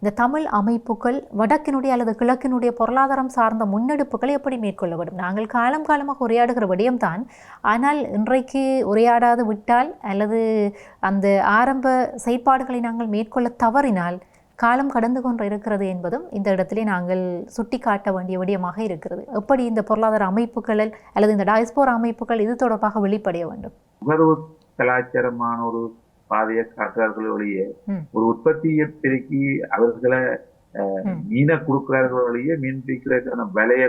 இந்த தமிழ் அமைப்புகள் வடக்கினுடைய அல்லது கிழக்கினுடைய பொருளாதாரம் சார்ந்த முன்னெடுப்புகளை எப்படி மேற்கொள்ள வேண்டும்? நாங்கள் காலம் காலமாக உரையாடுகிற விடயம்தான். ஆனால் இன்றைக்கு உரையாடாது விட்டால் அல்லது அந்த ஆரம்ப செயற்பாடுகளை நாங்கள் மேற்கொள்ள தவறினால் காலம் கடந்து கொண்டு இருக்கிறது என்பதும் இந்த இடத்திலே நாங்கள் சுட்டி காட்ட வேண்டிய விடயமாக இருக்கிறது. எப்படி இந்த பொருளாதார அமைப்புகள் அல்லது இந்த டயஸ்போரா அமைப்புகள் இது தொடர்பாக வெளிப்படைய வேண்டும்? கலாச்சாரமான ஒரு பாதையை காட்டுறார்கள் ஒழிய ஒரு உற்பத்தியை பெருக்கி அவர்களை மீனை கொடுக்கிறார்கள் ஒழிய மீன் பிடிக்கிறதுக்கான விலையை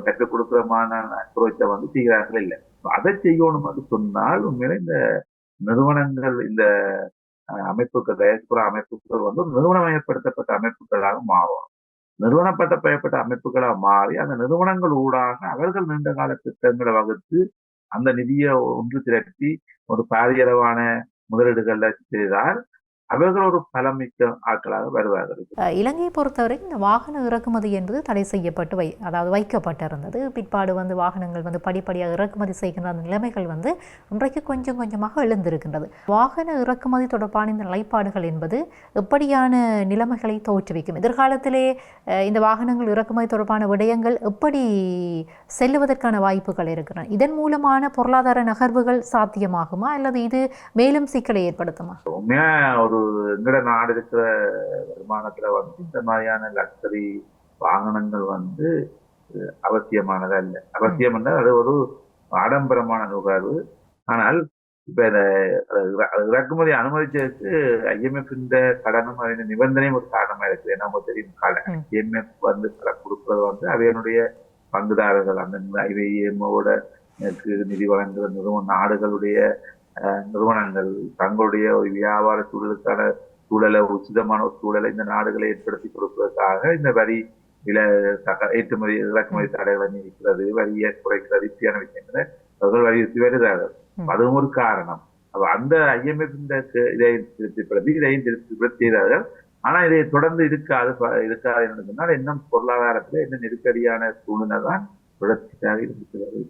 கற்றுக் கொடுக்கிறமான அப்ரோச்சை செய்கிறார்கள் இல்லை. அதை செய்யணும் என்று சொன்னால் உண்மையில இந்த நிறுவனங்கள் இந்த அமைப்புகள் டயஸ்போரா அமைப்புகள் நிறுவனமயப்படுத்தப்பட்ட அமைப்புகளாக மாறும். நிறுவனப்படுத்தப்பட்ட அமைப்புகளாக மாறி அந்த நிறுவனங்கள் ஊடாக அவர்கள் நீண்ட கால திட்டங்களை வகுத்து அந்த நிதியை ஒன்று திரட்டி ஒரு பாரியளவான முதலீடுகளை செய்தால் அவர்கள் ஒரு பலமிக்க ஆட்களாக வருவார்கள். இலங்கையை பொறுத்தவரை இந்த வாகன இறக்குமதி என்பது தடை செய்யப்பட்டு வைக்கப்பட்டிருந்தது. பிற்பாடு வாகனங்கள் படிப்படியாக இறக்குமதி செய்கின்ற அந்த நிலைமைகள் இன்றைக்கு கொஞ்சம் கொஞ்சமாக எழுந்திருக்கின்றது. வாகன இறக்குமதி தொடர்பான இந்த நிலைப்பாடுகள் என்பது எப்படியான நிலைமைகளை தோற்றுவிக்கும்? எதிர்காலத்திலே இந்த வாகனங்கள் இறக்குமதி தொடர்பான விடயங்கள் எப்படி செல்லுவதற்கான வாய்ப்புகள் இருக்கின்றன? இதன் மூலமான பொருளாதார நகர்வுகள் சாத்தியமாகுமா அல்லது இது மேலும் சிக்கலை ஏற்படுத்துமா? ஒரு எங்கட நாடு இருக்கிற வருமானத்துல இந்த மாதிரியான லக்ஸரி வாகனங்கள் அவசியமானதா இல்லை. அவசியம் என்றால் அது ஒரு ஆடம்பரமான நுகர்வு. ஆனால் இப்ப இறக்குமதி அனுமதிச்சதுக்கு IMF இந்த கடனும் அதன் நிபந்தனையும் ஒரு காரணமா இருக்குது. ஏன்னா உங்களுக்கு தெரியும், IMF கடன் கொடுக்கறது அவையனுடைய பங்குதாரர்கள் அந்த IMF-ஓட நிதி வழங்குகிற நாடுகளுடைய நிறுவனங்கள் தங்களுடைய ஒரு வியாபார சூழலுக்கான சூழலை உச்சிதமான ஒரு சூழலை இந்த நாடுகளை ஏற்படுத்தி கொடுப்பதற்காக இந்த வரி ஏற்றுமதி இறக்குமதி தடைகளை நீக்கிறது, வரியை குறைக்கிறது, இப்படியான விஷயங்களை அவர்கள் வலியுறுத்தி வருகிறார்கள். அதுவும் ஒரு காரணம். அப்ப அந்த IMF இதையும் திருப்திப்படுத்தி இதையும் திருப்திப்படுத்தி செய்தார்கள். ஆனா இதை தொடர்ந்து இருக்காது என்று சொன்னால் இன்னும் பொருளாதாரத்துல என்ன நெருக்கடியான சூழ்நிலை தான் தொடர்ச்சியாக இருக்கிறது.